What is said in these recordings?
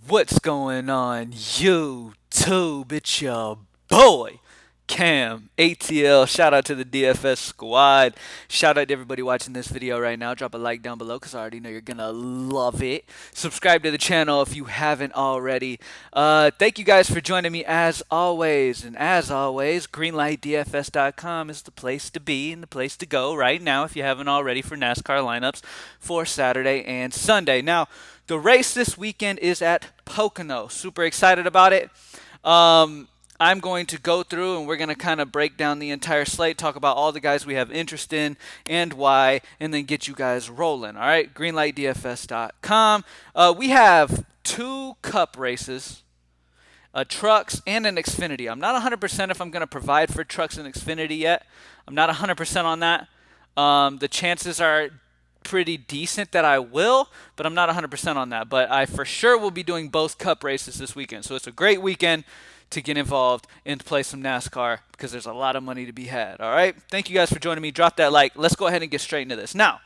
What's going on, YouTube? It's your boy, Cam ATL. Shout out to the DFS squad. Shout out to everybody watching this video right now. Drop a like down below because I already know you're going to love it. Subscribe to the channel if you haven't already. Thank you guys for joining me as always. And as always, greenlightdfs.com is the place to be and the place to go right now if you haven't already for NASCAR lineups for Saturday and Sunday. Now, the race this weekend is at Pocono. Super excited about it. I'm going to go through and we're going to kind of break down the entire slate, talk about all the guys we have interest in and why, and then get you guys rolling. All right, greenlightdfs.com. We have two cup races, trucks, and an Xfinity. I'm not 100% if I'm going to provide for trucks and Xfinity yet. I'm not 100% on that. The chances are pretty decent that I will, but I'm not 100% on that. But I for sure will be doing both cup races this weekend. So it's a great weekend to get involved and to play some NASCAR because there's a lot of money to be had. All right. Thank you guys for joining me. Drop that like. Let's go ahead and get straight into this. Now,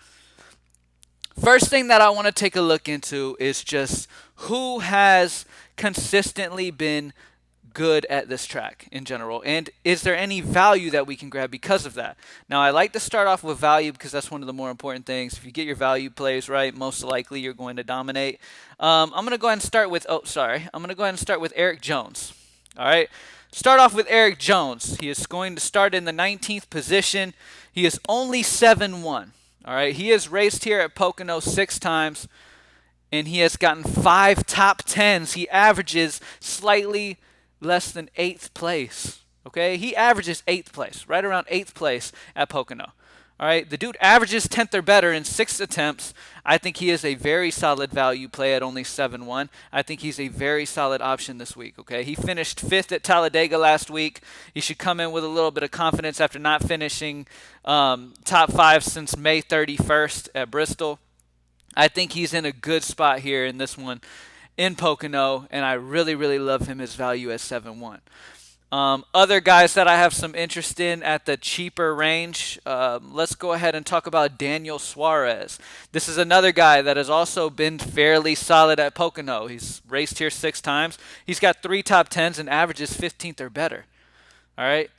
first thing that I want to take a look into is just who has consistently been good at this track in general, and is there any value that we can grab because of that? Now, I like to start off with value because that's one of the more important things. If you get your value plays right, most likely you're going to dominate. I'm going to go ahead and start with Eric Jones. All right, start off with Eric Jones. He is going to start in the 19th position. He is only 7-1. All right, he has raced here at Pocono 6 times, and he has gotten 5 top 10s. He averages slightly less than 8th place. Okay, he averages 8th place, right around 8th place at Pocono. All right, the dude averages 10th or better in 6 attempts. I think he is a very solid value play at only 7-1. I think he's a very solid option this week. Okay, he finished 5th at Talladega last week. He should come in with a little bit of confidence after not finishing top 5 since May 31st at Bristol. I think he's in a good spot here in this one in Pocono, and I really, really love him as value at 7-1. Other guys that I have some interest in at the cheaper range, let's go ahead and talk about Daniel Suarez. This is another guy that has also been fairly solid at Pocono. He's raced here 6 times. He's got 3 top 10s and averages 15th or better. All right?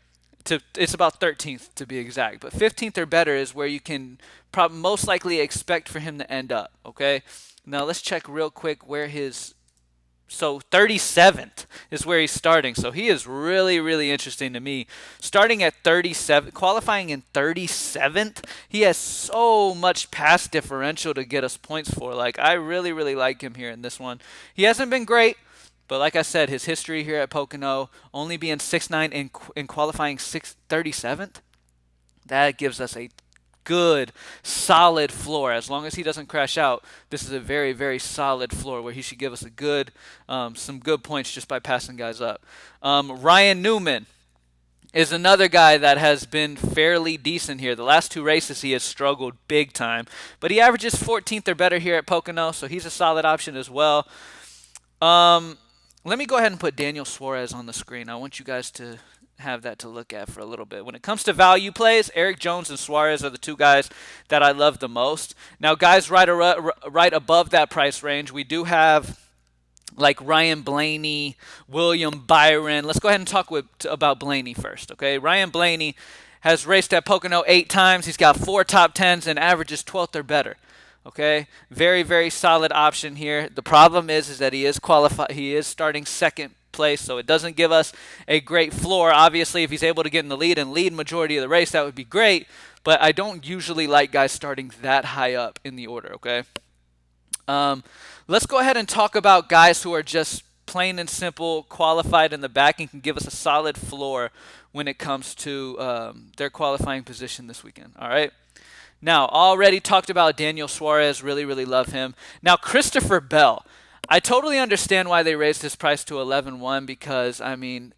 It's about 13th to be exact, but 15th or better is where you can most likely expect for him to end up. Okay? Now let's check real quick where so 37th is where he's starting. So he is really, really interesting to me. Starting at 37, qualifying in 37th, he has so much pass differential to get us points for. Like, I really, really like him here in this one. He hasn't been great, but like I said, his history here at Pocono, only being 6'9" and qualifying 37th, that gives us a good, solid floor. As long as he doesn't crash out, this is a very, very solid floor where he should give us a good, some good points just by passing guys up. Ryan Newman is another guy that has been fairly decent here. The last 2 races he has struggled big time, but he averages 14th or better here at Pocono, so he's a solid option as well. Let me go ahead and put Daniel Suarez on the screen. I want you guys to have that to look at for a little bit. When it comes to value plays, Eric Jones and Suarez are the 2 guys that I love the most. Now, guys right above that price range, we do have like Ryan Blaney, William Byron. Let's go ahead and talk about Blaney first, okay? Ryan Blaney has raced at Pocono 8 times. He's got 4 top 10s and averages 12th or better. Okay, very, very solid option here. The problem is that he is qualified. He is starting 2nd place, so it doesn't give us a great floor. Obviously, if he's able to get in the lead and lead majority of the race, that would be great. But I don't usually like guys starting that high up in the order. Okay, let's go ahead and talk about guys who are just plain and simple qualified in the back and can give us a solid floor when it comes to their qualifying position this weekend. All right. Now, already talked about Daniel Suarez. Really, really love him. Now, Christopher Bell. I totally understand why they raised his price to 11-1 because, I mean,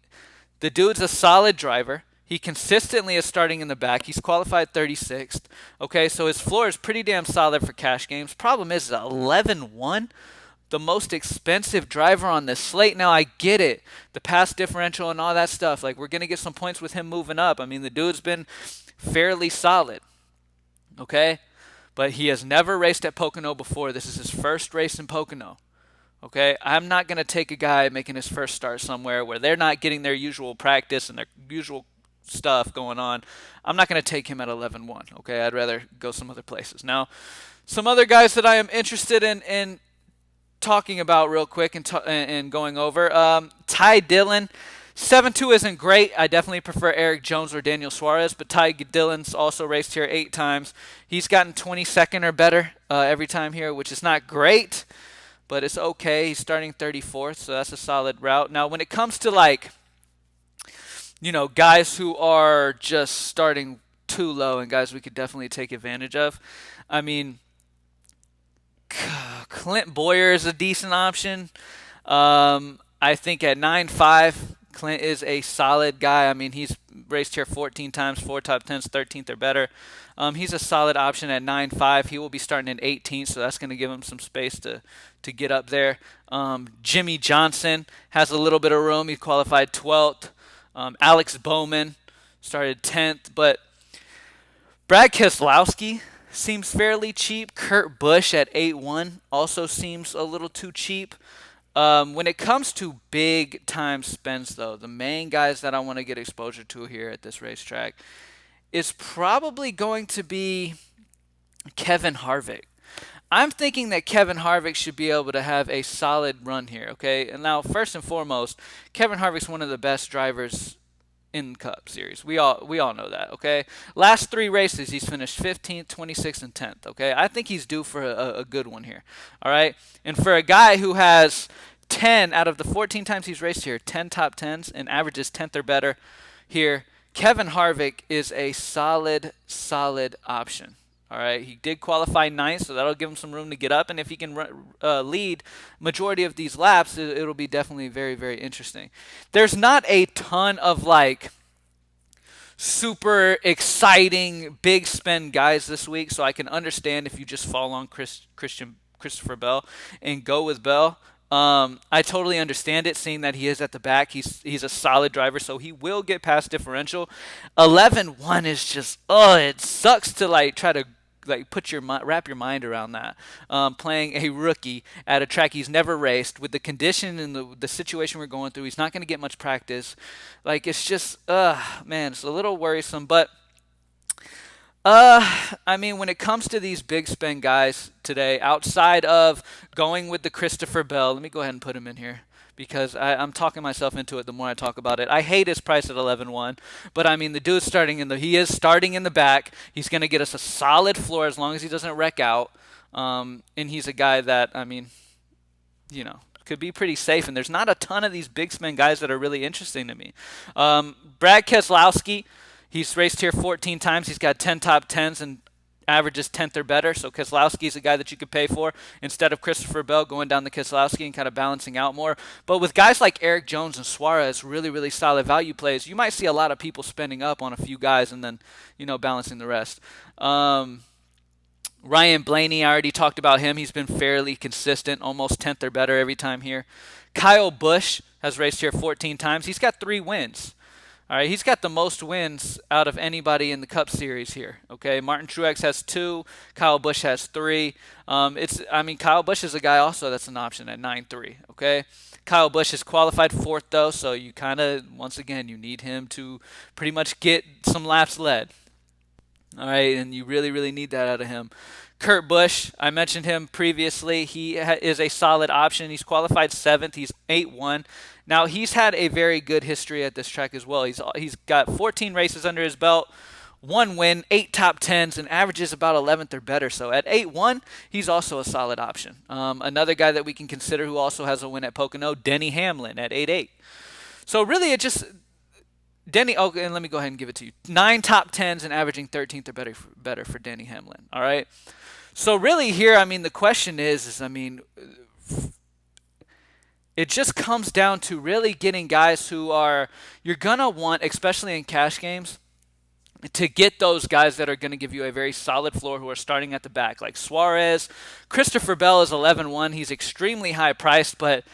the dude's a solid driver. He consistently is starting in the back. He's qualified 36th. Okay, so his floor is pretty damn solid for cash games. Problem is 11-1, the most expensive driver on this slate. Now, I get it. The pass differential and all that stuff. Like, we're going to get some points with him moving up. I mean, the dude's been fairly solid. Okay? But he has never raced at Pocono before. This is his first race in Pocono. Okay, I'm not going to take a guy making his first start somewhere where they're not getting their usual practice and their usual stuff going on. I'm not going to take him at 11-1. Okay, I'd rather go some other places. Now, some other guys that I am interested in talking about real quick and going over. Ty Dillon, 7-2 isn't great. I definitely prefer Eric Jones or Daniel Suarez, but Ty Dillon's also raced here 8 times. He's gotten 22nd or better every time here, which is not great, but it's okay. He's starting 34th, so that's a solid route. Now, when it comes to guys who are just starting too low and guys we could definitely take advantage of, I mean, Clint Boyer is a decent option. I think at 9.5, Clint is a solid guy. I mean, he's raced here 14 times, 4 top 10s, 13th or better. He's a solid option at 9.5. He will be starting in 18th, so that's going to give him some space to get up there. Jimmy Johnson has a little bit of room. He qualified 12th. Alex Bowman started 10th, but Brad Keselowski seems fairly cheap. Kurt Busch at 8-1 also seems a little too cheap. When it comes to big time spends, though, the main guys that I want to get exposure to here at this racetrack is probably going to be Kevin Harvick. I'm thinking that Kevin Harvick should be able to have a solid run here, okay? And now, first and foremost, Kevin Harvick's one of the best drivers in the Cup Series. We all know that, okay? Last 3 races, he's finished 15th, 26th, and 10th, okay? I think he's due for a good one here, all right? And for a guy who has 10 out of the 14 times he's raced here, 10 top 10s and averages 10th or better here, Kevin Harvick is a solid option. All right, he did qualify 9th, so that'll give him some room to get up. And if he can lead majority of these laps, it'll be definitely very, very interesting. There's not a ton of super exciting big spend guys this week, so I can understand if you just fall on Christopher Bell and go with Bell. I totally understand it, seeing that he is at the back. He's a solid driver, so he will get past differential. 11-1 is just, it sucks to try to wrap your mind around that. Playing a rookie at a track he's never raced with the condition and the situation we're going through. He's not going to get much practice. It's just, man, it's a little worrisome. But I mean, when it comes to these big spend guys today, outside of going with the Christopher Bell, let me go ahead and put him in here because I'm talking myself into it the more I talk about it. I hate his price at 11-1, but I mean, the dude's he is starting in the back. He's going to get us a solid floor as long as he doesn't wreck out. And he's a guy that, I mean, could be pretty safe. And there's not a ton of these big spend guys that are really interesting to me. Brad Keselowski, he's raced here 14 times. He's got 10 top 10s and averages 10th or better. So Keselowski is a guy that you could pay for instead of Christopher Bell, going down the Keselowski and kind of balancing out more. But with guys like Eric Jones and Suarez, really, really solid value plays, you might see a lot of people spending up on a few guys and then, balancing the rest. Ryan Blaney, I already talked about him. He's been fairly consistent, almost 10th or better every time here. Kyle Busch has raced here 14 times. He's got 3 wins. All right, he's got the most wins out of anybody in the Cup Series here. Okay, Martin Truex has 2, Kyle Busch has 3. Kyle Busch is a guy also that's an option at 9.3. Okay, Kyle Busch is qualified 4th though, so you kind of you need him to pretty much get some laps led. All right, and you really, really need that out of him. Kurt Busch, I mentioned him previously. He is a solid option. He's qualified 7th. He's 8-1. Now, he's had a very good history at this track as well. He's got 14 races under his belt, 1 win, 8 top 10s, and averages about 11th or better. So at 8-1, he's also a solid option. Another guy that we can consider who also has a win at Pocono, Denny Hamlin at 8-8. So really, and let me go ahead and give it to you. 9 top 10s and averaging 13th or better for Denny Hamlin. All right. So really here, I mean, the question is it just comes down to really getting guys who you're going to want, especially in cash games, to get those guys that are going to give you a very solid floor who are starting at the back, like Suarez. Christopher Bell is 11-1. He's extremely high priced, but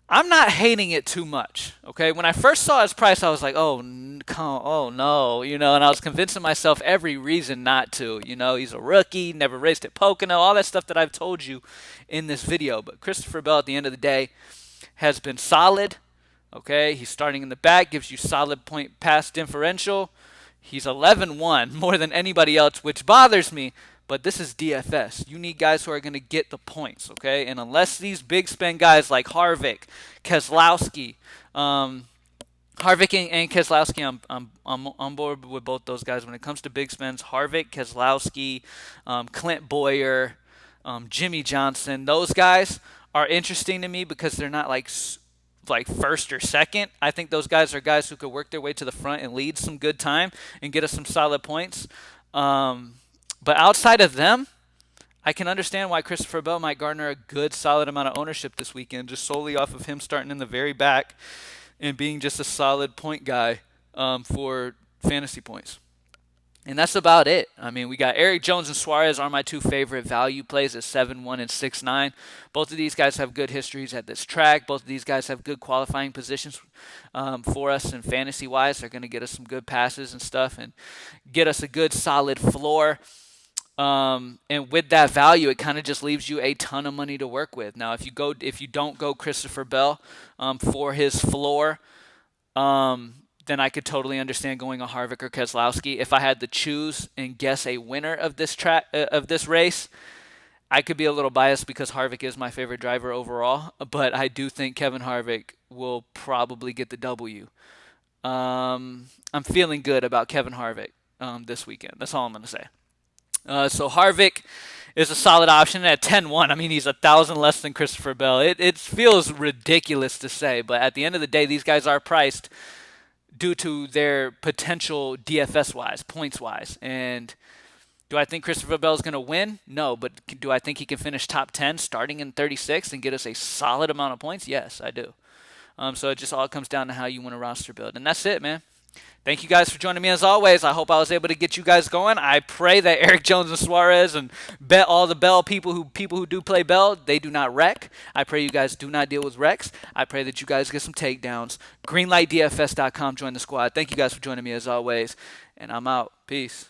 I'm not hating it too much, okay? When I first saw his price, I was like, oh no, and I was convincing myself every reason not to. He's a rookie, never raced at Pocono, all that stuff that I've told you in this video. But Christopher Bell, at the end of the day, has been solid, okay? He's starting in the back, gives you solid point pass differential. He's 11-1, more than anybody else, which bothers me. But this is DFS. You need guys who are going to get the points, okay? And unless these big spend guys like Harvick, Keselowski, Harvick and Keselowski, I'm on board with both those guys. When it comes to big spends, Harvick, Keselowski, Clint Boyer, Jimmy Johnson, those guys are interesting to me because they're not like first or second. I think those guys are guys who could work their way to the front and lead some good time and get us some solid points. But outside of them, I can understand why Christopher Bell might garner a good, solid amount of ownership this weekend, just solely off of him starting in the very back and being just a solid point guy for fantasy points. And that's about it. I mean, we got Eric Jones and Suarez are my two favorite value plays at 7-1 and 6-9. Both of these guys have good histories at this track. Both of these guys have good qualifying positions for us and fantasy-wise. They're going to get us some good passes and stuff and get us a good, solid floor. And with that value, it kind of just leaves you a ton of money to work with. Now, if you don't go Christopher Bell for his floor, then I could totally understand going a Harvick or Keselowski. If I had to choose and guess a winner of this race, I could be a little biased because Harvick is my favorite driver overall, but I do think Kevin Harvick will probably get the W. I'm feeling good about Kevin Harvick this weekend. That's all I'm going to say. So Harvick is a solid option at 10-1. I mean, he's 1,000 less than Christopher Bell. It feels ridiculous to say, but at the end of the day, these guys are priced due to their potential DFS-wise, points-wise. And do I think Christopher Bell is going to win? No, but do I think he can finish top 10 starting in 36 and get us a solid amount of points? Yes, I do. So it just all comes down to how you want a roster build. And that's it, man. Thank you guys for joining me as always. I hope I was able to get you guys going. I pray that Eric Jones and Suarez and all the Bell people who do play Bell, they do not wreck. I pray you guys do not deal with wrecks. I pray that you guys get some takedowns. Greenlightdfs.com, join the squad. Thank you guys for joining me as always. And I'm out. Peace.